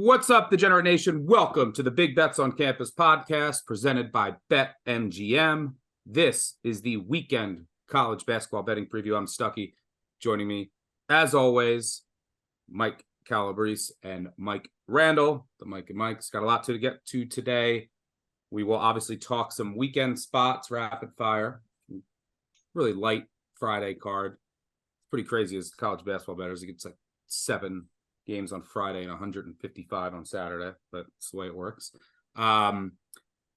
What's up, Degenerate Nation? Welcome to the Big Bets on Campus podcast presented by BetMGM. This is the weekend college basketball betting preview. I'm Stuckey. Joining me, as always, Mike Calabrese and Mike Randall. The Mike and Mike's got a lot to get to today. We will obviously talk some weekend spots, rapid fire. Really light Friday card. It's pretty crazy as college basketball bettors. It gets like 7 games on Friday and 155 on Saturday, but it's the way it works.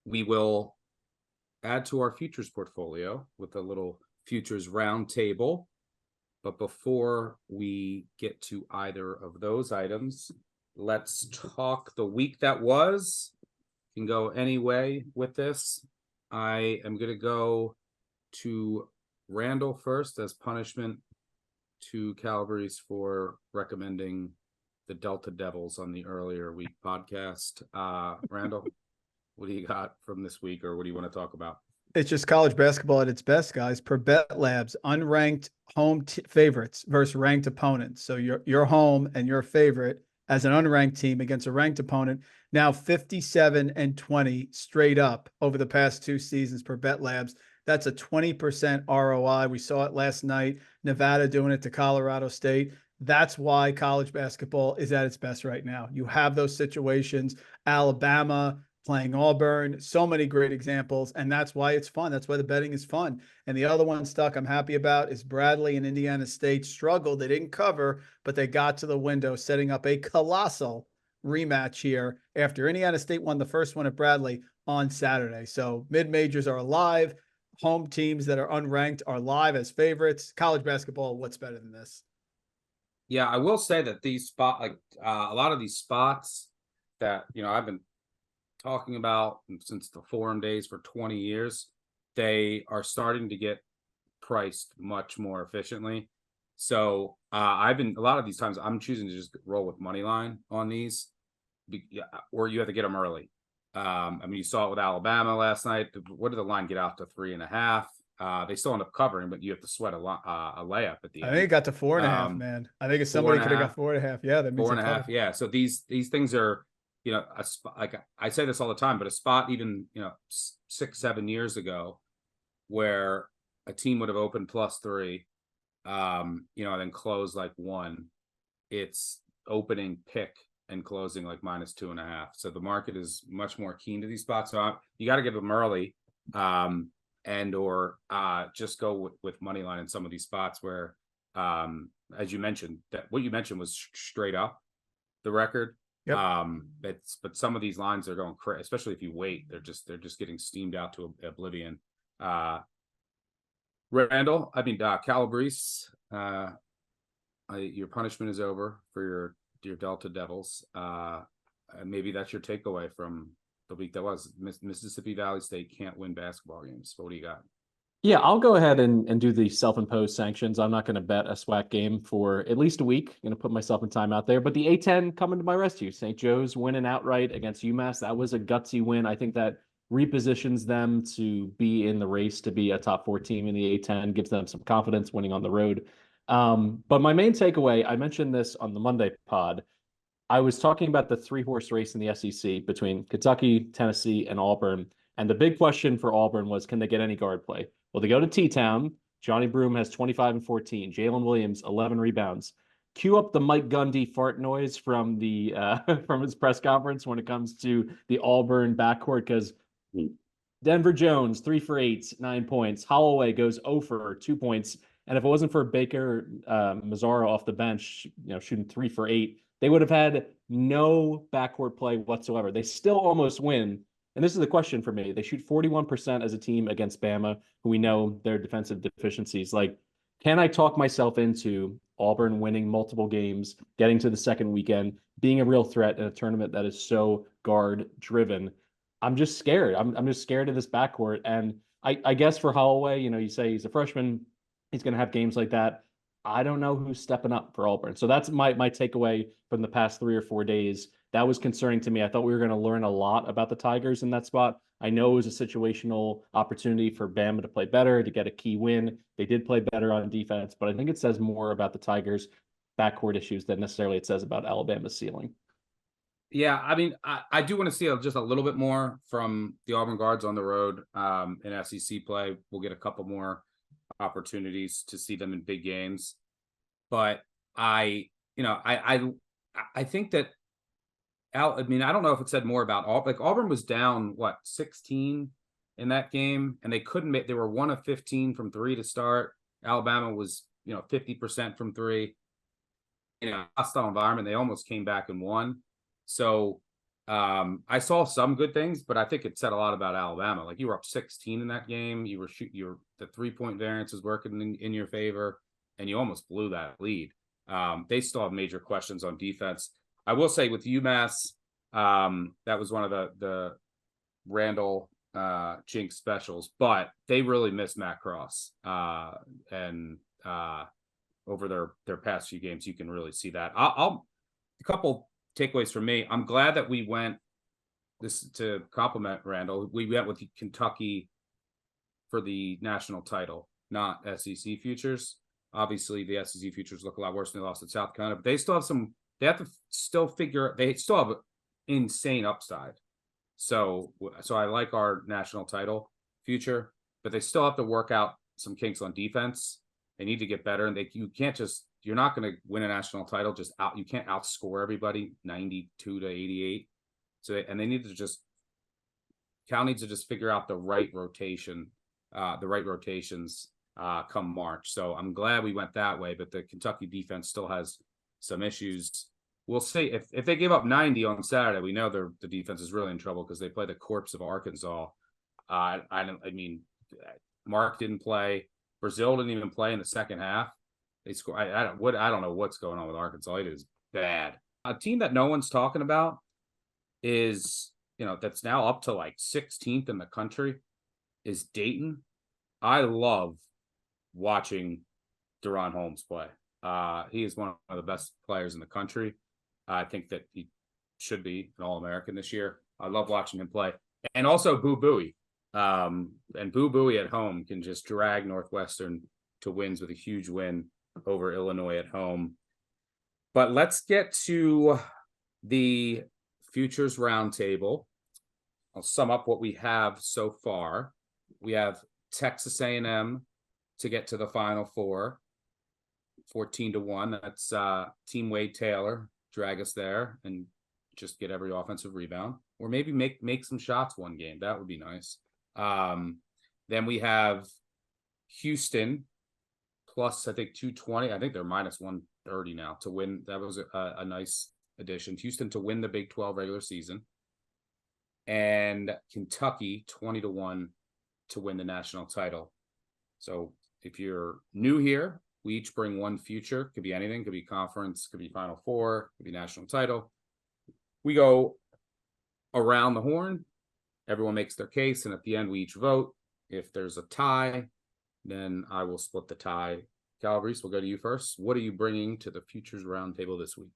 We will add to our futures portfolio with a little futures roundtable. But before we get to either of those items, let's talk the week that was. You can go any way with this. I am going to go to Randall first as punishment to Calabrese for recommending the Delta Devils on the earlier week podcast. Randall, what do you got from this week, or what do you want to talk about? It's just college basketball at its best, guys. Per Bet Labs, unranked home favorites versus ranked opponents. So your home and your favorite as an unranked team against a ranked opponent. Now 57-20 straight up over the past 2 seasons per Bet Labs. That's a 20% ROI. We saw it last night. Nevada doing it to Colorado State. That's why college basketball is at its best right now. You have those situations, Alabama playing Auburn, so many great examples, and that's why it's fun. That's why the betting is fun. And the other one, Stuck, I'm happy about is Bradley and Indiana State struggled. They didn't cover, but they got to the window, setting up a colossal rematch here after Indiana State won the first one at Bradley on Saturday. So mid-majors are alive. Home teams that are unranked are live as favorites. College basketball, what's better than this? Yeah, I will say that these a lot of these spots that, I've been talking about since the forum days for 20 years, they are starting to get priced much more efficiently. So a lot of these times I'm choosing to just roll with money line on these, or you have to get them early. You saw it with Alabama last night. What did the line get out to 3.5? They still end up covering, but you have to sweat a layup at the end. I think it got to 4.5, man. I think if somebody could have got 4.5, yeah, that means 4.5. Yeah. So these things are, a spot, like I say this all the time, but a spot even 6-7 years ago, where a team would have opened +3, and then closed like 1. It's opening pick and closing like -2.5. So the market is much more keen to these spots. So you got to give them early. And or just go with money line in some of these spots where, as you mentioned, that what you mentioned was straight up the record. Yep. But some of these lines are going crazy, especially if you wait. They're just getting steamed out to oblivion. Randall, Calabrese, your punishment is over for your Delta Devils. Maybe that's your takeaway from the week that was. Mississippi Valley State can't win basketball games. What do you got? Yeah, I'll go ahead and do the self-imposed sanctions. I'm not going to bet a SWAC game for at least a week. I'm going to put myself in time out there. But the A10 coming to my rescue. St. Joe's winning outright against UMass. That was a gutsy win. I think that repositions them to be in the race to be a top 4 team in the A10, gives them some confidence winning on the road. But my main takeaway, I mentioned this on the Monday pod. I was talking about the 3-horse race in the SEC between Kentucky, Tennessee, and Auburn. And the big question for Auburn was, can they get any guard play? Well, they go to T-Town. Johnny Broome has 25 and 14. Jalen Williams, 11 rebounds. Cue up the Mike Gundy fart noise from the from his press conference when it comes to the Auburn backcourt, because Denver Jones, 3 for 8, 9 points. Holloway goes 0 for 2 points. And if it wasn't for Baker Mazzaro off the bench, shooting 3 for 8, they would have had no backcourt play whatsoever. They still almost win. And this is the question for me. They shoot 41% as a team against Bama, who we know their defensive deficiencies. Like, can I talk myself into Auburn winning multiple games, getting to the second weekend, being a real threat in a tournament that is so guard driven? I'm just scared. I'm just scared of this backcourt. And I guess for Holloway, you say he's a freshman, he's going to have games like that. I don't know who's stepping up for Auburn. So that's my takeaway from the past 3 or 4 days. That was concerning to me. I thought we were going to learn a lot about the Tigers in that spot. I know it was a situational opportunity for Bama to play better, to get a key win. They did play better on defense, but I think it says more about the Tigers' backcourt issues than necessarily it says about Alabama's ceiling. Yeah, I mean, I do want to see just a little bit more from the Auburn guards on the road in SEC play. We'll get a couple more opportunities to see them in big games, but I think that I mean, I don't know if it said more about Auburn. Like Auburn was down 16 in that game, and they couldn't make. They were 1 of 15 from three to start. Alabama was 50% from three. Hostile environment. They almost came back and won. So I saw some good things, but I think it said a lot about Alabama. Like you were up 16 in that game. You were the 3-point variance was working in your favor, and you almost blew that lead. They still have major questions on defense. I will say with UMass, that was one of the Randall Jinx specials, but they really missed Matt Cross. And over their past few games, you can really see that. A couple takeaways from me. I'm glad that we went this to compliment Randall. We went with Kentucky for the national title, not SEC futures. Obviously, the SEC futures look a lot worse than they lost at South Carolina, but they still have some. They have to still figure. They still have insane upside. So I like our national title future, but they still have to work out some kinks on defense. They need to get better, and you're not going to win a national title you can't outscore everybody 92 to 88. So, and they need to Cal needs to just figure out the right rotations come March. So I'm glad we went that way, but the Kentucky defense still has some issues. We'll see if they give up 90 on Saturday. We know the defense is really in trouble because they play the corpse of Arkansas. I mean, Mark didn't play. Brazil didn't even play in the second half. They score. I don't know what's going on with Arkansas. It is bad. A team that no one's talking about is that's now up to like 16th in the country is Dayton. I love watching Deron Holmes play. He is one of the best players in the country. I think that he should be an All-American this year. I love watching him play. And also Boo Buie. And Boo Buie at home can just drag Northwestern to wins with a huge win over Illinois at home. But let's get to the futures roundtable. I'll sum up what we have so far. We have Texas A&M to get to the Final Four, 14-1. That's Team Wade Taylor. Drag us there and just get every offensive rebound, or maybe make some shots one game. That would be nice. Then we have Houston plus, I think, 220. I think they're minus 130 now to win. That was a nice addition. Houston to win the Big 12 regular season. And Kentucky 20-1 to win the national title. So if you're new here, we each bring one future. Could be anything. Could be conference. Could be Final Four. Could be national title. We go around the horn. Everyone makes their case, and at the end, we each vote. If there's a tie, then I will split the tie. Calabrese, we'll go to you first. What are you bringing to the Futures Roundtable this week?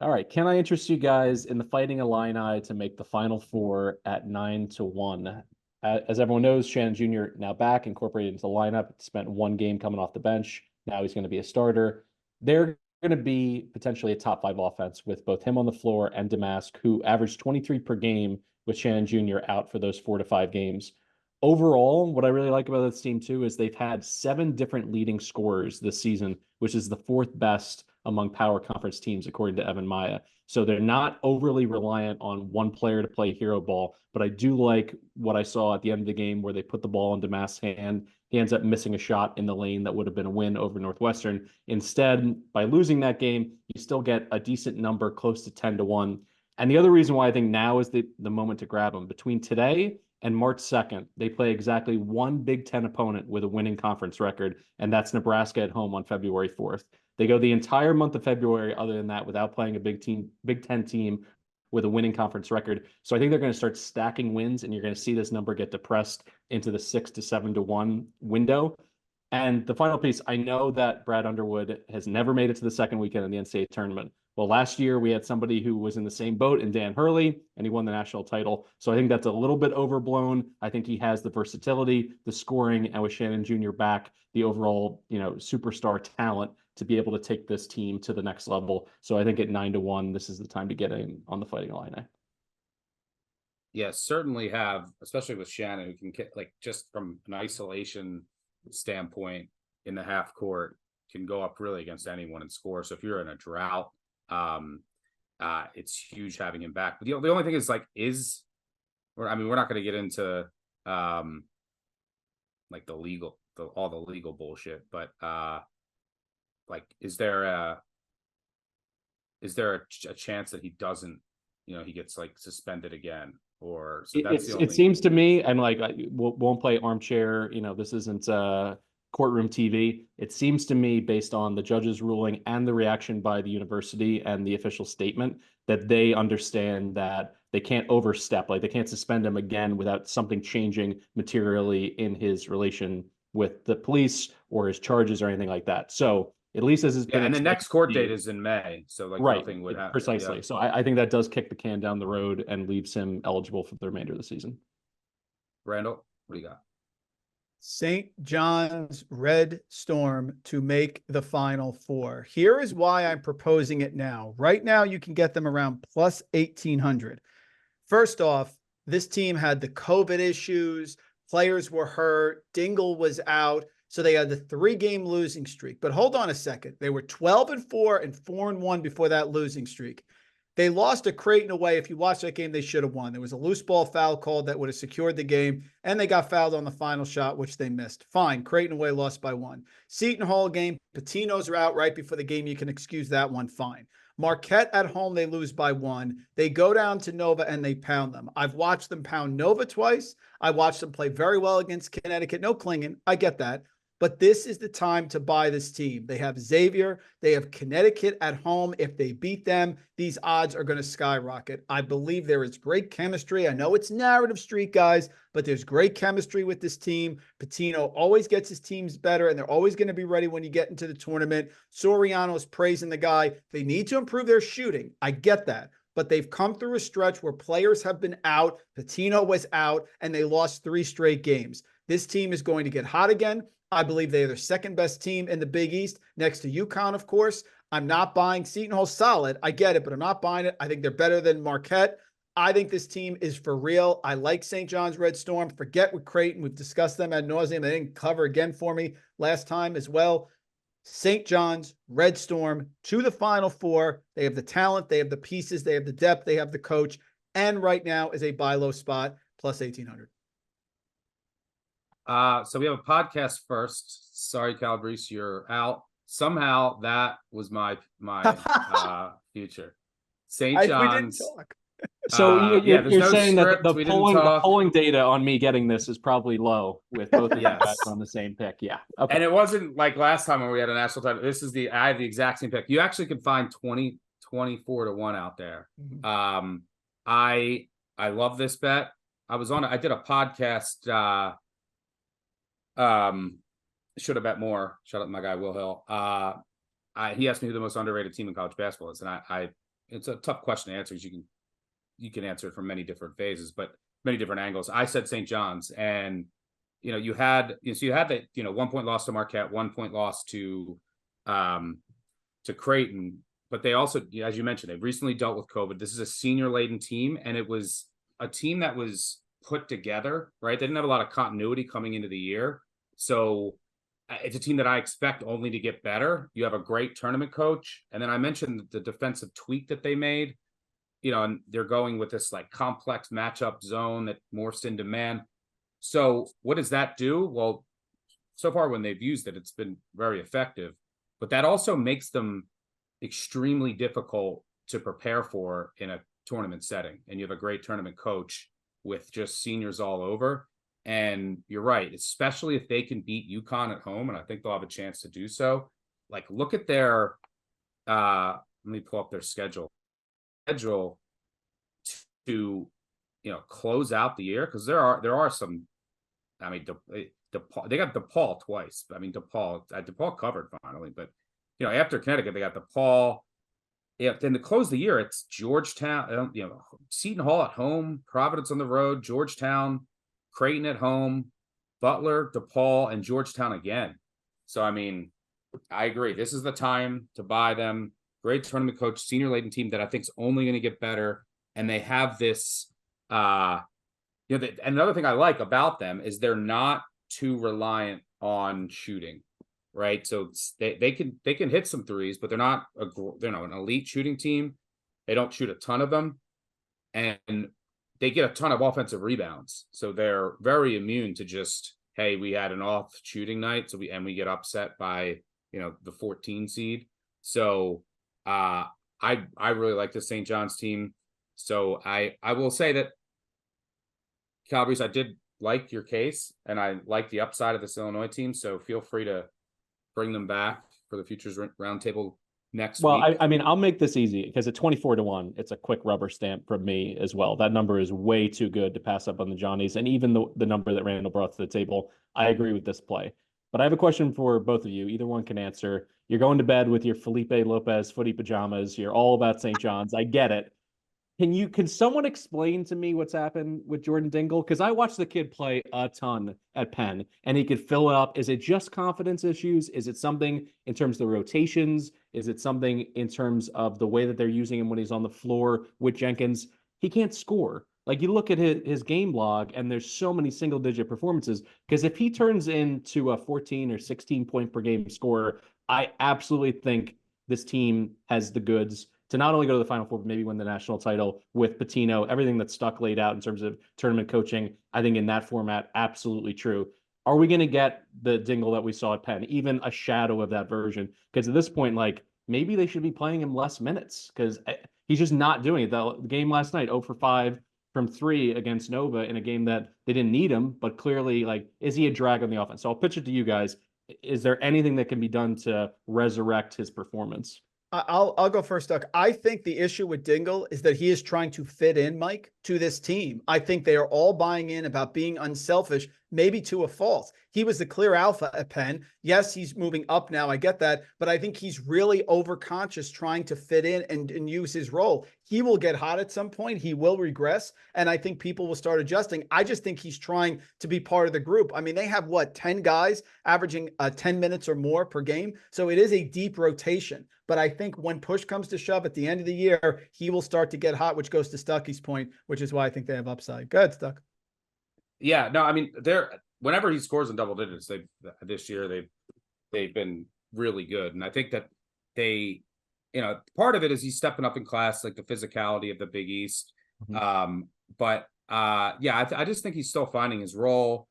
All right. Can I interest you guys in the Fighting Illini to make the Final Four at 9-1? As everyone knows, Shannon Jr. now back, incorporated into the lineup. Spent one game coming off the bench. Now he's going to be a starter. They're going to be potentially a top 5 offense with both him on the floor and Damask, who averaged 23 per game with Shannon Jr. out for those 4 to 5 games. Overall, what I really like about this team, too, is they've had 7 different leading scorers this season, which is the 4th best among power conference teams, according to Evan Maya. So they're not overly reliant on one player to play hero ball, but I do like what I saw at the end of the game where they put the ball in Damask's hand. He ends up missing a shot in the lane that would have been a win over Northwestern. Instead, by losing that game, you still get a decent number, close to 10-1. And the other reason why I think now is the moment to grab them. Between today and March 2nd, they play exactly one Big Ten opponent with a winning conference record, and that's Nebraska at home on February 4th. They go the entire month of February, other than that, without playing a Big Ten team with a winning conference record. So I think they're going to start stacking wins, and you're going to see this number get depressed into the 6 to 7-1 window. And the final piece, I know that Brad Underwood has never made it to the second weekend in the NCAA tournament. Well, last year we had somebody who was in the same boat in Dan Hurley, and he won the national title. So I think that's a little bit overblown. I think he has the versatility, the scoring, and with Shannon Jr. back, the overall, superstar talent to be able to take this team to the next level. So I think at 9-1, this is the time to get in on the Fighting Illini. Yeah, certainly have, especially with Shannon, who can get, like, just from an isolation standpoint in the half court, can go up really against anyone and score. So if you're in a drought, it's huge having him back. But the only thing is, like, we're not going to get into like all the legal bullshit, but like, is there a chance that he doesn't, he gets, like, suspended again? Or so that's it seems to me, and like, won't play armchair, this isn't courtroom TV. It seems to me, based on the judge's ruling and the reaction by the university and the official statement, that they understand that they can't overstep, like they can't suspend him again without something changing materially in his relation with the police or his charges or anything like that. So at least as it's been, and the next court date is in May, so like, right, nothing would happen. Precisely. Yeah. So I think that does kick the can down the road and leaves him eligible for the remainder of the season. Randall, what do you got? St. John's Red Storm to make the Final Four. Here is why I'm proposing it now. Right now, you can get them around plus 1,800. First off, this team had the COVID issues. Players were hurt. Dingle was out. So they had the 3-game losing streak. But hold on a second. They were 12-4 and 4-1 before that losing streak. They lost to Creighton away. If you watch that game, they should have won. There was a loose ball foul called that would have secured the game, and they got fouled on the final shot, which they missed. Fine. Creighton away lost by 1. Seton Hall game, Patinos are out right before the game. You can excuse that one. Fine. Marquette at home, they lose by 1. They go down to Nova and they pound them. I've watched them pound Nova twice. I watched them play very well against Connecticut. No clinging. I get that. But this is the time to buy this team. They have Xavier. They have Connecticut at home. If they beat them, these odds are going to skyrocket. I believe there is great chemistry. I know it's narrative street, guys, but there's great chemistry with this team. Pitino always gets his teams better, and they're always going to be ready when you get into the tournament. Soriano's praising the guy. They need to improve their shooting. I get that. But they've come through a stretch where players have been out. Pitino was out, and they lost 3 straight games. This team is going to get hot again. I believe they are the second best team in the Big East, next to UConn, of course. I'm not buying Seton Hall solid. I get it, but I'm not buying it. I think they're better than Marquette. I think this team is for real. I like St. John's Red Storm. Forget with Creighton. We've discussed them ad nauseum. They didn't cover again for me last time as well. St. John's Red Storm to the Final Four. They have the talent. They have the pieces. They have the depth. They have the coach. And right now is a buy low spot, plus 1,800. So we have a podcast first. Sorry, Calabrese, you're out. Somehow that was my future. St. John's. So you're saying that the polling data on me getting this is probably low with both of you guys on the same pick. Yeah. Okay. And it wasn't like last time when we had a national title. This is I have the exact same pick. You actually can find 24-1 out there. Mm-hmm. I love this bet. I did a podcast. Should have bet more. Shout out to my guy Will Hill. He asked me who the most underrated team in college basketball is, and it's a tough question to answer because you can answer it from many different phases, but many different angles. I said St. John's, and you had that 1 point loss to Marquette, 1 point loss to Creighton, but they also, as you mentioned, they've recently dealt with COVID. This is a senior laden team, and it was a team that was put together, right? They didn't have a lot of continuity coming into the year. So it's a team that I expect only to get better. You have a great tournament coach. And then I mentioned the defensive tweak that they made, and they're going with this like complex matchup zone that morphs into man. So what does that do? Well, so far when they've used it, it's been very effective, but that also makes them extremely difficult to prepare for in a tournament setting. And you have a great tournament coach with just seniors all over. And you're right, especially if they can beat UConn at home, and I think they'll have a chance to do so. Like, look at their let me pull up their schedule to close out the year, because there are some. I mean, they got DePaul twice. I mean, DePaul covered finally, but after Connecticut they got DePaul. Yeah, then to close the year, it's Georgetown, Seton Hall at home, Providence on the road, Georgetown, Creighton at home, Butler, DePaul, and Georgetown again. So, I mean, I agree. This is the time to buy them. Great tournament coach, senior laden team that I think is only going to get better. And they have this, and another thing I like about them is they're not too reliant on shooting, right? So they can hit some threes, but they're not an elite shooting team. They don't shoot a ton of them, and they get a ton of offensive rebounds. So they're very immune to just, hey, we had an off shooting night, so we get upset by the 14 seed. So I really like the St. John's team. So I will say that Calabrese, I did like your case, and I like the upside of this Illinois team. So feel free to bring them back for the Futures Roundtable next week. Well, I mean, I'll make this easy because at 24-1, it's a quick rubber stamp from me as well. That number is way too good to pass up on the Johnnies. And even the number that Randall brought to the table, I agree with this play. But I have a question for both of you. Either one can answer. You're going to bed with your Felipe Lopez footy pajamas. You're all about St. John's. I get it. Can someone explain to me what's happened with Jordan Dingle? Because I watched the kid play a ton at Penn, and he could fill it up. Is it just confidence issues? Is it something in terms of the rotations? Is it something in terms of the way that they're using him when he's on the floor with Jenkins? He can't score. Like, you look at his game log, and there's so many single-digit performances. Because if he turns into a 14 or 16 point per game scorer, I absolutely think this team has the goods to not only go to the Final Four, but maybe win the national title with Pitino. Everything that Stuck laid out in terms of tournament coaching, I think in that format, absolutely true. Are we going to get the Dingle that we saw at Penn, even a shadow of that version? Because at this point, like, maybe they should be playing him less minutes because he's just not doing it. The game last night, 0 for 5 from 3 against Nova in a game that they didn't need him, but clearly, like, is he a drag on the offense? So I'll pitch it to you guys. Is there anything that can be done to resurrect his performance? I'll go first, Doug. I think the issue with Dingle is that he is trying to fit in, Mike, to this team. I think they are all buying in about being unselfish, maybe to a fault. He was the clear alpha at Penn. Yes, he's moving up now. I get that. But I think he's really overconscious trying to fit in and use his role. He will get hot at some point. He will regress. And I think people will start adjusting. I just think he's trying to be part of the group. I mean, they have 10 guys averaging 10 minutes or more per game. So it is a deep rotation. But I think when push comes to shove at the end of the year, he will start to get hot, which goes to Stuckey's point, which is why I think they have upside. Go ahead, Stuck. Yeah, no, I mean, whenever he scores in double digits, this year they've been really good, and I think that they, part of it is he's stepping up in class, like the physicality of the Big East. Mm-hmm. I just think he's still finding his role.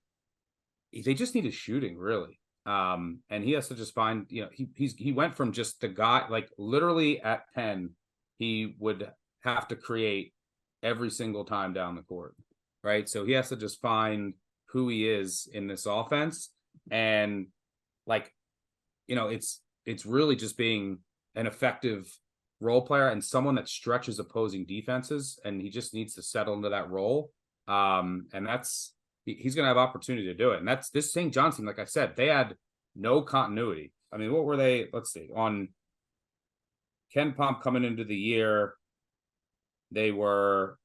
They just need his shooting, really. And he has to just find, he went from just the guy, like literally at Penn, he would have to create every single time down the court, right? So he has to just find who he is in this offense. And it's really just being an effective role player and someone that stretches opposing defenses. And he just needs to settle into that role. And he's going to have opportunity to do it. And that's this St. John's team. Like I said, they had no continuity. I mean, what were they? Let's see. On Ken Pom coming into the year, they were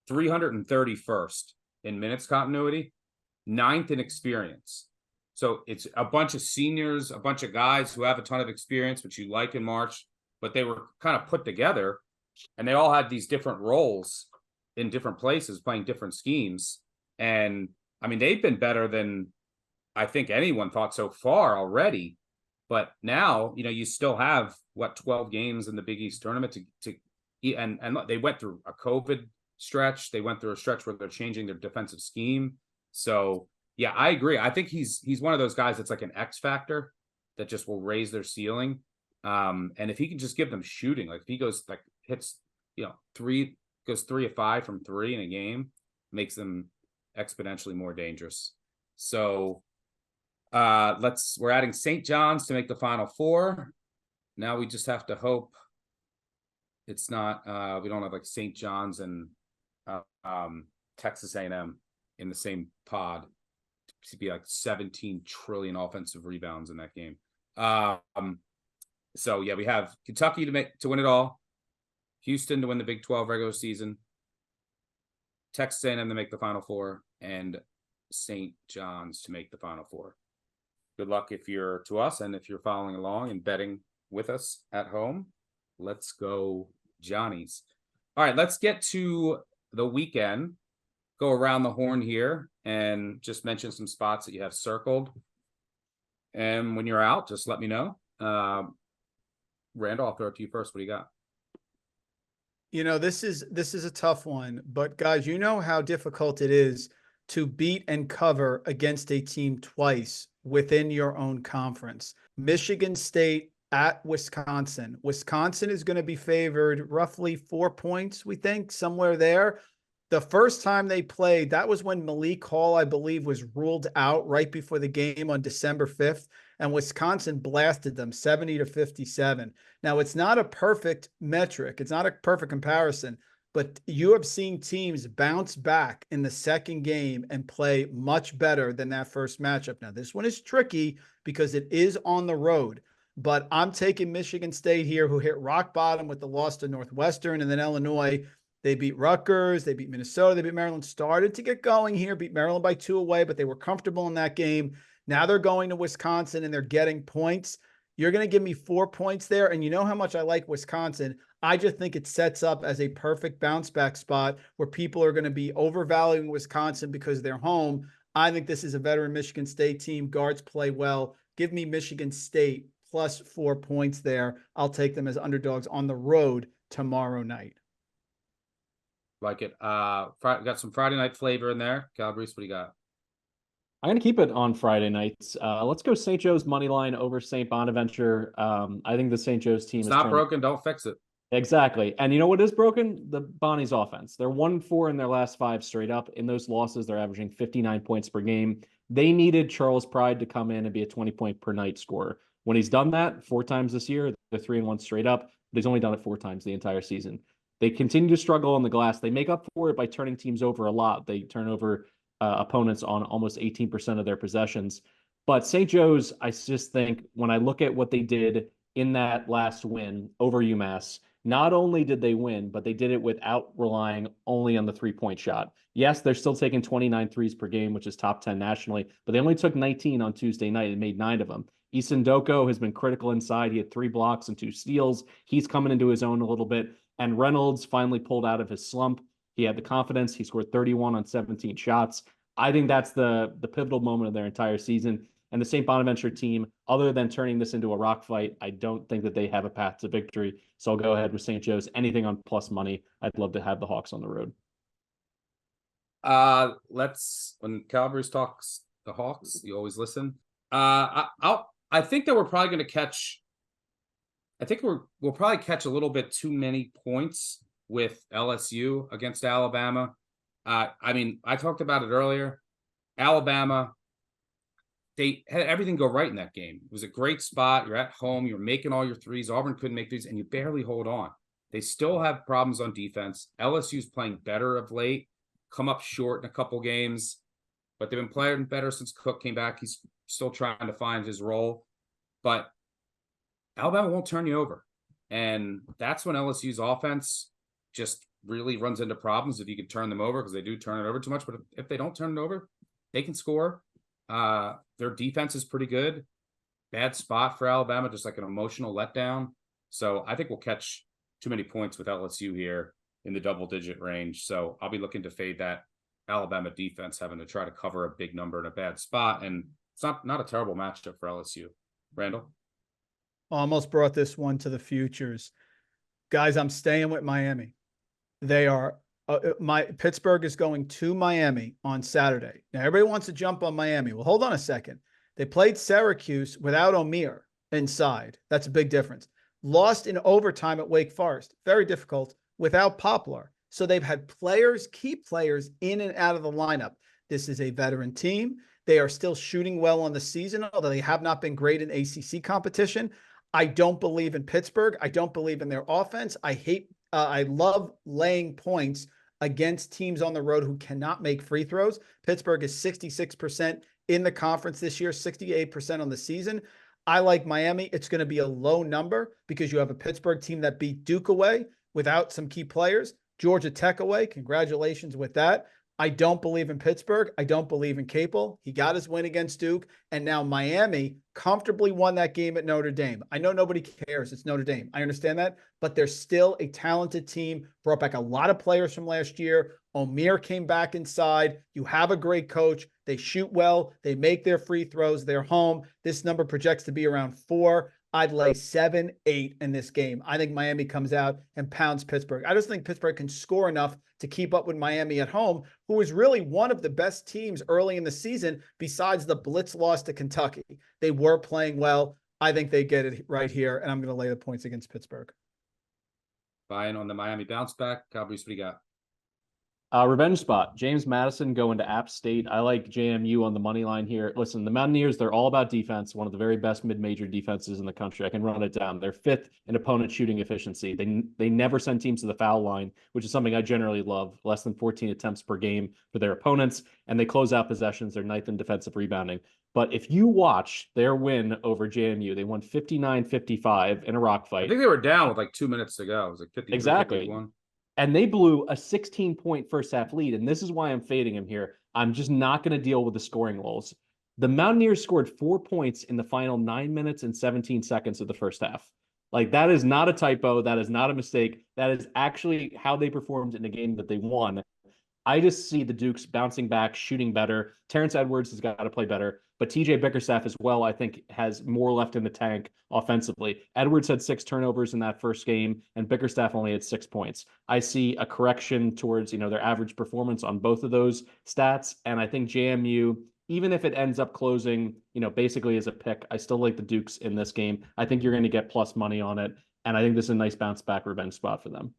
331st in minutes continuity, 9th in experience. So it's a bunch of seniors, a bunch of guys who have a ton of experience, which you like in March, but they were kind of put together and they all had these different roles in different places, playing different schemes. And I mean, they've been better than I think anyone thought so far already. But now, you still have 12 games in the Big East tournament and they went through a COVID stretch. They went through a stretch where they're changing their defensive scheme. So yeah, I agree. I think he's one of those guys that's like an X factor that just will raise their ceiling. And if he can just give them shooting, like if he goes hits, 3 of 5 from 3 in a game, makes them exponentially more dangerous. So we're adding St. John's to make the Final Four. Now we just have to hope it's not we don't have like St. John's and Texas A&M in the same pod to be like 17 trillion offensive rebounds in that game. So yeah, we have Kentucky to win it all, Houston to win the Big 12 regular season, Texas A&M to make the Final Four, and St. John's to make the Final Four. Good luck if you're to us and if you're following along and betting with us at home. Let's go Johnny's. All right, let's get to the weekend. Go around the horn here and just mention some spots that you have circled. And when you're out, just let me know. Randall, I'll throw it to you first. What do you got? You know, this is a tough one, but guys, you know how difficult it is to beat and cover against a team twice within your own conference. Michigan State at Wisconsin. Wisconsin is going to be favored roughly 4 points, we think, somewhere there. The first time they played, that was when Malik Hall, I believe, was ruled out right before the game on December 5th, and Wisconsin blasted them 70-57. Now, it's not a perfect metric. It's not a perfect comparison, but you have seen teams bounce back in the second game and play much better than that first matchup. Now, this one is tricky because it is on the road, but I'm taking Michigan State here, who hit rock bottom with the loss to Northwestern, and then Illinois. They beat Rutgers, they beat Minnesota, they beat Maryland, started to get going here, beat Maryland by 2 away, but they were comfortable in that game. Now they're going to Wisconsin and they're getting points. You're going to give me 4 points there, and you know how much I like Wisconsin. I just think it sets up as a perfect bounce back spot where people are going to be overvaluing Wisconsin because they're home. I think this is a veteran Michigan State team. Guards play well. Give me Michigan State plus 4 points there. I'll take them as underdogs on the road tomorrow night. Like it. Got some Friday night flavor in there. Calabrese, what do you got? I'm going to keep it on Friday nights. Let's go St. Joe's money line over St. Bonaventure. I think the St. Joe's team It's is not broken. Don't fix it. Exactly. And you know what is broken? The Bonnie's offense. They're 1-4 in their last 5 straight up. In those losses, they're averaging 59 points per game. They needed Charles Pride to come in and be a 20-point per night scorer. When he's done that 4 times this year, they're 3-1 straight up, but he's only done it 4 times the entire season. They continue to struggle on the glass. They make up for it by turning teams over a lot. They turn over opponents on almost 18% of their possessions. But St. Joe's, I just think when I look at what they did in that last win over UMass, not only did they win, but they did it without relying only on the 3-point shot. Yes, they're still taking 29 threes per game, which is top 10 nationally, but they only took 19 on Tuesday night and made 9 of them. Easton Doko has been critical inside. He had 3 blocks and 2 steals. He's coming into his own a little bit. And Reynolds finally pulled out of his slump. He had the confidence. He scored 31 on 17 shots. I think that's the pivotal moment of their entire season. And the St. Bonaventure team, other than turning this into a rock fight, I don't think that they have a path to victory. So I'll go ahead with St. Joe's. Anything on plus money, I'd love to have the Hawks on the road. When Calabrese talks the Hawks, you always listen. I think that we're probably going to catch. I think we'll probably catch a little bit too many points with LSU against Alabama. I mean, I talked about it earlier. Alabama, they had everything go right in that game. It was a great spot. You're at home. You're making all your threes. Auburn couldn't make threes, and you barely hold on. They still have problems on defense. LSU's playing better of late, come up short in a couple games, but they've been playing better since Cook came back. He's still trying to find his role, but Alabama won't turn you over. And that's when LSU's offense just really runs into problems if you can turn them over, because they do turn it over too much. But if they don't turn it over, they can score. Their defense is pretty good. Bad spot for Alabama, just like an emotional letdown. So I think we'll catch too many points with LSU here in the double-digit range. So I'll be looking to fade that Alabama defense, having to try to cover a big number in a bad spot. And it's not a terrible matchup for LSU. Randall? Almost brought this one to the futures. Guys, I'm staying with Miami. They are Pittsburgh is going to Miami on Saturday. Now, everybody wants to jump on Miami. Well, hold on a second. They played Syracuse without Omir inside. That's a big difference. Lost in overtime at Wake Forest. Very difficult without Poplar. So they've had players, key players, in and out of the lineup. This is a veteran team. They are still shooting well on the season, although they have not been great in ACC competition. I don't believe in Pittsburgh. I don't believe in their offense. I love laying points against teams on the road who cannot make free throws. Pittsburgh is 66% in the conference this year, 68% on the season. I like Miami. It's going to be a low number because you have a Pittsburgh team that beat Duke away without some key players. Georgia Tech away. Congratulations with that. I don't believe in Pittsburgh. I don't believe in Capel. He got his win against Duke, and now Miami comfortably won that game at Notre Dame. I know nobody cares. It's Notre Dame. I understand that, but they're still a talented team. Brought back a lot of players from last year. Omier came back inside. You have a great coach. They shoot well. They make their free throws. They're home. This number projects to be around 4. I'd lay 7, 8 in this game. I think Miami comes out and pounds Pittsburgh. I just think Pittsburgh can score enough to keep up with Miami at home, who is really one of the best teams early in the season besides the blitz loss to Kentucky. They were playing well. I think they get it right here, and I'm going to lay the points against Pittsburgh. Buying on the Miami bounce back. Cowboys, what do you got? Revenge spot. James Madison going to App State. I like JMU on the money line here. Listen, the Mountaineers, they're all about defense. One of the very best mid-major defenses in the country. I can run it down. They're 5th in opponent shooting efficiency. They never send teams to the foul line, which is something I generally love. Less than 14 attempts per game for their opponents, and they close out possessions. They're 9th in defensive rebounding. But if you watch their win over JMU, they won 59-55 in a rock fight. I think they were down with like 2 minutes to go. It was like 50. Exactly. 51. And they blew a 16-point first half lead. And this is why I'm fading him here. I'm just not going to deal with the scoring lulls. The Mountaineers scored 4 points in the final 9 minutes and 17 seconds of the first half. Like, that is not a typo. That is not a mistake. That is actually how they performed in a game that they won. I just see the Dukes bouncing back, shooting better. Terrence Edwards has got to play better. But TJ Bickerstaff as well, I think, has more left in the tank offensively. Edwards had 6 turnovers in that first game, and Bickerstaff only had 6 points. I see a correction towards, their average performance on both of those stats. And I think JMU, even if it ends up closing, basically as a pick, I still like the Dukes in this game. I think you're going to get plus money on it. And I think this is a nice bounce back revenge spot for them.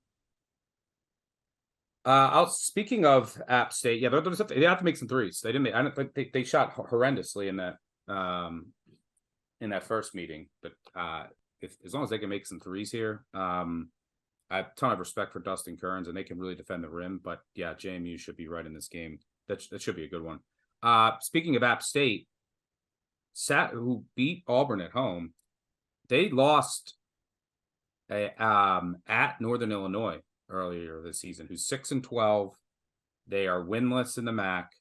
Speaking of App State, yeah, they have to make some threes. They didn't. I don't think they shot horrendously in that first meeting. But as long as they can make some threes here, I have a ton of respect for Dustin Kearns, and they can really defend the rim. But yeah, JMU should be right in this game. That should be a good one. Speaking of App State, who beat Auburn at home, they lost at Northern Illinois earlier this season, who's 6-12. They are winless in the MAC.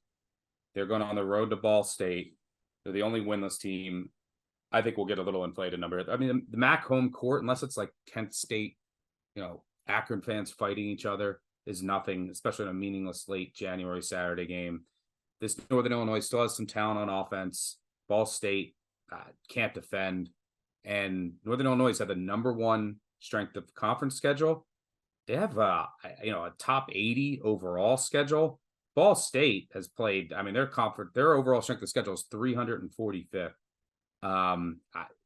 They're going on the road to Ball State. They're the only winless team. I think we'll get a little inflated number. I mean, the MAC home court, unless it's like Kent State, Akron fans fighting each other, is nothing, especially in a meaningless late January Saturday game. This Northern Illinois still has some talent on offense. Ball State can't defend. And Northern Illinois has had the number 1 strength of conference schedule. They have a top 80 overall schedule. Ball State has played. I mean, their overall strength of schedule is 345th.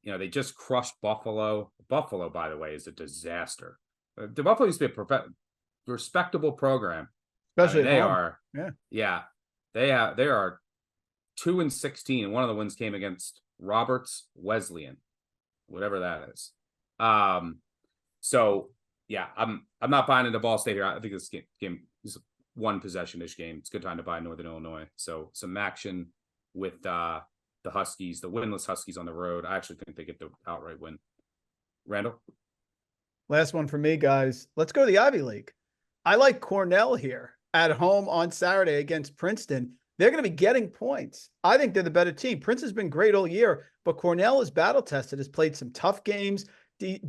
They just crushed Buffalo. Buffalo, by the way, is a disaster. The Buffalo used to be a respectable program. Especially they at home. are. Yeah. They are 2-16, and one of the wins came against Roberts Wesleyan, whatever that is. So. Yeah, I'm not buying into Ball State here. I think this game is one possession-ish game. It's a good time to buy Northern Illinois. So some action with the Huskies, the winless Huskies on the road. I actually think they get the outright win. Randall? Last one for me, guys. Let's go to the Ivy League. I like Cornell here at home on Saturday against Princeton. They're going to be getting points. I think they're the better team. Princeton has been great all year, but Cornell is battle-tested, has played some tough games.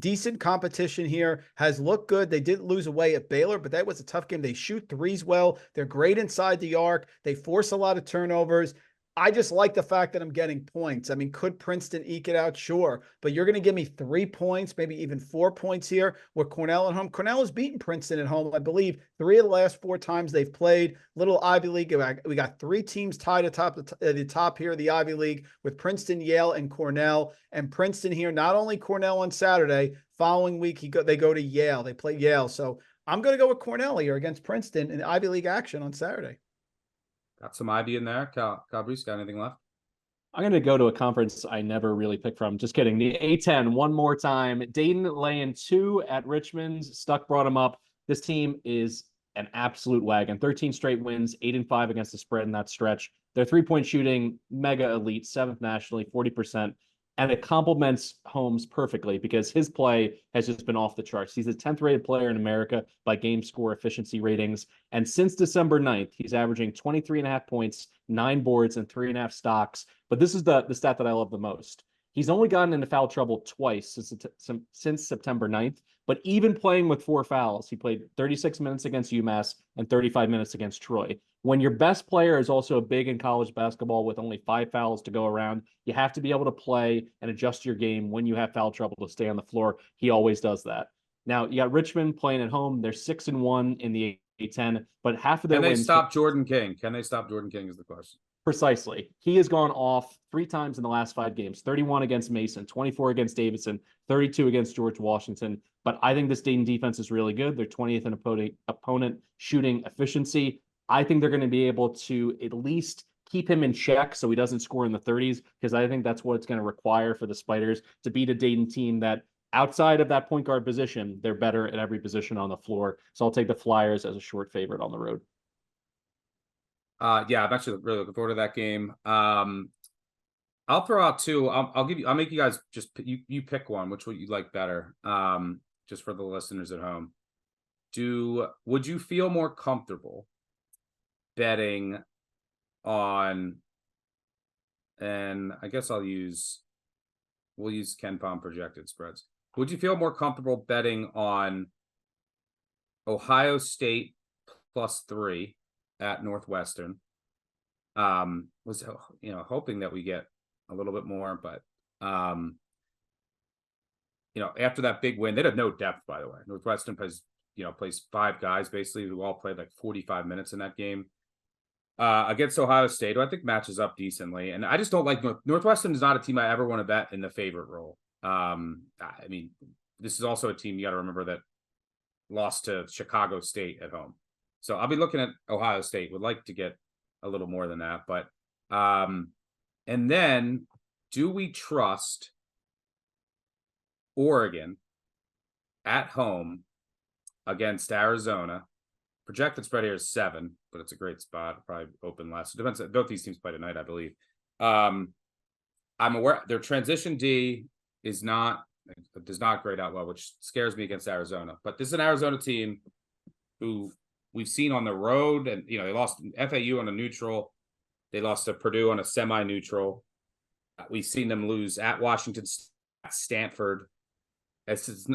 Decent competition here, has looked good. They did lose away at Baylor, but that was a tough game. They shoot threes well. They're great inside the arc. They force a lot of turnovers. I just like the fact that I'm getting points. I mean, could Princeton eke it out? Sure. But you're going to give me 3 points, maybe even 4 points here with Cornell at home. Cornell has beaten Princeton at home, I believe, 3 of the last 4 times they've played. Little Ivy League. We got 3 teams tied atop the top here of the Ivy League with Princeton, Yale, and Cornell. And Princeton here, not only Cornell on Saturday, following week they go to Yale. They play Yale. So I'm going to go with Cornell here against Princeton in Ivy League action on Saturday. Got some Ivy in there. Cowboys, got anything left? I'm going to go to a conference I never really picked from. Just kidding. The A10 one more time. Dayton laying 2 at Richmond. Stuck brought him up. This team is an absolute wagon. 13 straight wins, 8-5 against the spread in that stretch. Their 3-point shooting, mega elite, 7th nationally, 40%. And it complements Holmes perfectly because his play has just been off the charts. He's the 10th rated player in America by game score efficiency ratings. And since December 9th, he's averaging 23.5 points, 9 boards, and 3.5 stocks. But this is the stat that I love the most. He's only gotten into foul trouble twice since September 9th. But even playing with 4 fouls, he played 36 minutes against UMass and 35 minutes against Troy. When your best player is also big in college basketball with only 5 fouls to go around, you have to be able to play and adjust your game when you have foul trouble to stay on the floor. He always does that. Now, you got Richmond playing at home. They're 6-1 in the A10, but half of their wins. Can they stop Jordan King? Can they stop Jordan King is the question. Precisely. He has gone off 3 times in the last 5 games, 31 against Mason, 24 against Davidson, 32 against George Washington. But I think this Dayton defense is really good. They're 20th in opponent shooting efficiency. I think they're going to be able to at least keep him in check so he doesn't score in the 30s, because I think that's what it's going to require for the Spiders to beat a Dayton team that outside of that point guard position, they're better at every position on the floor. So I'll take the Flyers as a short favorite on the road. Yeah, I'm actually really looking forward to that game. I'll throw out 2. I'll make you guys just you pick one, which would you like better? Just for the listeners at home. Would you feel more comfortable betting on, and I guess we'll use KenPom projected spreads. Would you feel more comfortable betting on Ohio State +3 at Northwestern? Was hoping that we get a little bit more, but after that big win, they have no depth, by the way. Northwestern plays 5 guys basically who all played like 45 minutes in that game against Ohio State, who I think matches up decently. And I just don't like Northwestern is not a team I ever want to bet in the favorite role. I mean, this is also a team you got to remember that lost to Chicago State at home. So I'll be looking at Ohio State. Would like to get a little more than that, but and then do we trust Oregon at home against Arizona? Projected spread here is 7, but it's a great spot. It'll probably open less. It depends. Both these teams play tonight, I believe. I'm aware their transition D does not grade out well, which scares me against Arizona. But this is an Arizona team who we've seen on the road, and they lost FAU on a neutral. They lost to Purdue on a semi-neutral. We've seen them lose at Washington, at Stanford. It's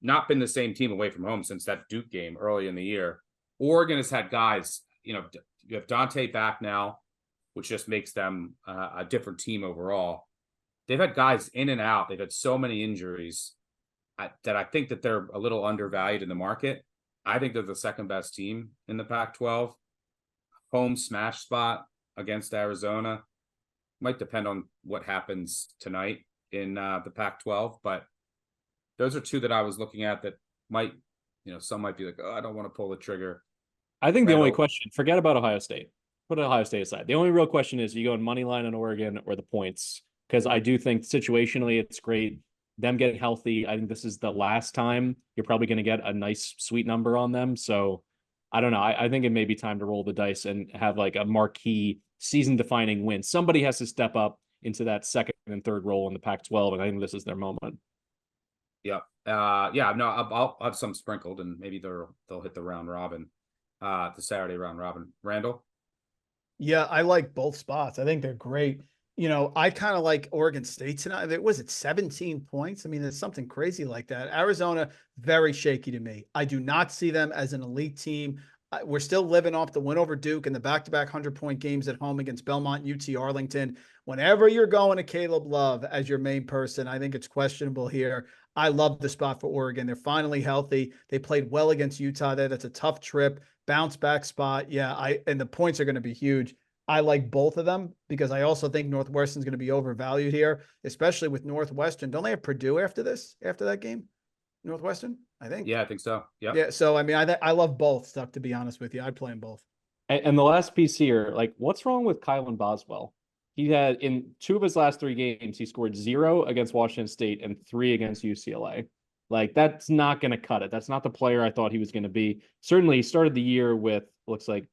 not been the same team away from home since that Duke game early in the year. Oregon has had guys, you have Dante back now, which just makes them a different team overall. They've had guys in and out. They've had so many injuries that I think that they're a little undervalued in the market. I think they're the second best team in the Pac-12. Home smash spot against Arizona. Might depend on what happens tonight in the Pac-12, but those are 2 that I was looking at that might, some might be like, oh, I don't want to pull the trigger. I think the only question, forget about Ohio State. Put Ohio State aside. The only real question is, you go in money line on Oregon or the points? Because I do think situationally it's great. Them getting healthy, I think this is the last time you're probably going to get a nice sweet number on them. So I don't know. I think it may be time to roll the dice and have like a marquee season-defining win. Somebody has to step up into that second and third role in the Pac-12, and I think this is their moment. Yeah. I'll have some sprinkled, and maybe they'll hit the round robin, the Saturday round robin. Randall? Yeah, I like both spots. I think they're great. I kind of like Oregon State tonight. Was it 17 points? I mean, there's something crazy like that. Arizona, very shaky to me. I do not see them as an elite team. We're still living off the win over Duke and the back-to-back 100-point games at home against Belmont, UT Arlington. Whenever you're going to Caleb Love as your main person, I think it's questionable here. I love the spot for Oregon. They're finally healthy. They played well against Utah there. That's a tough trip. Bounce back spot. Yeah, and the points are going to be huge. I like both of them because I also think Northwestern's going to be overvalued here, especially with Northwestern. Don't they have Purdue after that game? Northwestern, I think. Yeah, I think so. Yep. Yeah. So, I mean, I love both stuff, to be honest with you. I'd play them both. And the last piece here, like, what's wrong with Kylan Boswell? He had, in 2 of his last 3 games, he scored 0 against Washington State and 3 against UCLA. Like, that's not going to cut it. That's not the player I thought he was going to be. Certainly, he started the year with, looks like,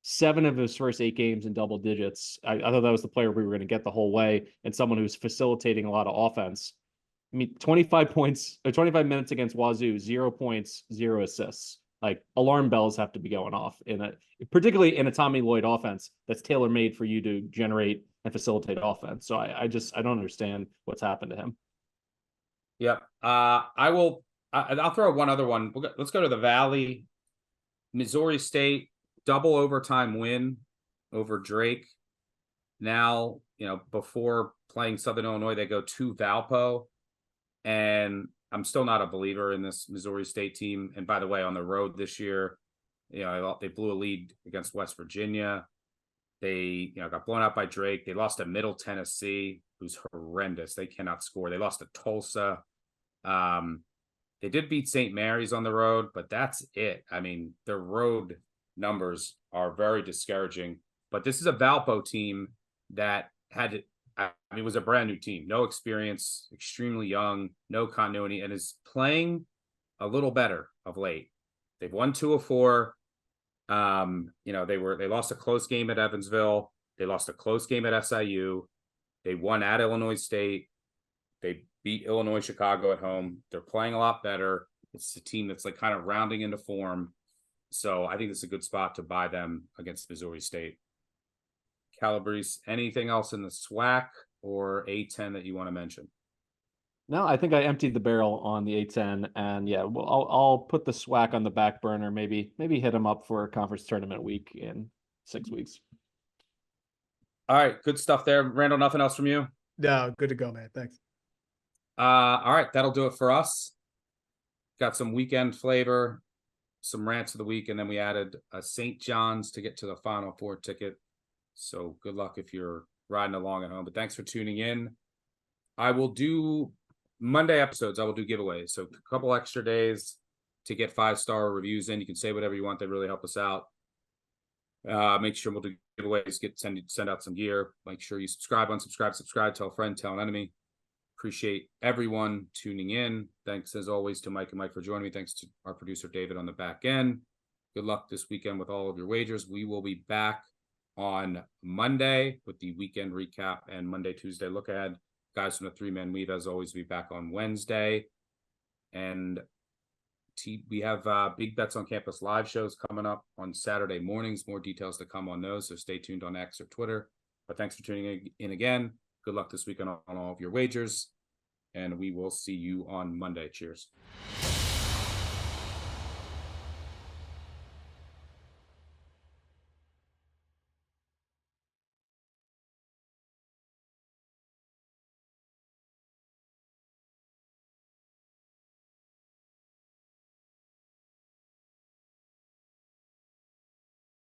7 of his first 8 games in double digits. I thought that was the player we were going to get the whole way, and someone who's facilitating a lot of offense. I mean, 25 points or 25 minutes against Wazoo, 0 points, 0 assists. Like, alarm bells have to be going off particularly in a Tommy Lloyd offense that's tailor made for you to generate and facilitate offense. So I don't understand what's happened to him. Yeah. I'll throw one other one. Let's go to the Valley. Missouri State, double overtime win over Drake. Now, before playing Southern Illinois, they go to Valpo. And I'm still not a believer in this Missouri State team. And by the way, on the road this year, they blew a lead against West Virginia. They, got blown out by Drake. They lost to Middle Tennessee, who's horrendous. They cannot score. They lost to Tulsa. They did beat St. Mary's on the road, but that's it. I mean, their road numbers are very discouraging. But this is a Valpo team that was a brand new team, no experience, extremely young, no continuity, and is playing a little better of late. They've won 2 of 4. They lost a close game at Evansville. They lost a close game at SIU. They won at Illinois State. They beat Illinois Chicago at home. They're playing a lot better. It's a team that's like kind of rounding into form. So I think this is a good spot to buy them against Missouri State. Calabrese, anything else in the SWAC or A10 that you want to mention? No, I think I emptied the barrel on the A10, and yeah, well, I'll put the SWAC on the back burner. Maybe hit him up for a conference tournament week in 6 weeks. All right, good stuff there, Randall. Nothing else from you? No, good to go, man. Thanks. All right, that'll do it for us. Got some weekend flavor, some rants of the week, and then we added a St. John's to get to the Final Four ticket. So good luck if you're riding along at home. But thanks for tuning in. I will do Monday episodes. I will do giveaways. So a couple extra days to get 5-star reviews in. You can say whatever you want. They really help us out. Make sure we'll do giveaways. Send out some gear. Make sure you subscribe, tell a friend, tell an enemy. Appreciate everyone tuning in. Thanks as always to Mike and Mike for joining me. Thanks to our producer David on the back end. Good luck this weekend with all of your wagers. We will be back on Monday with the weekend recap and Monday, Tuesday look ahead. Guys from the 3-man weave, as always, will be back on Wednesday. And we have Big Bets on Campus live shows coming up on Saturday mornings. More details to come on those, so stay tuned on X or Twitter. But thanks for tuning in again. Good luck this weekend on all of your wagers, and we will see you on Monday. Cheers.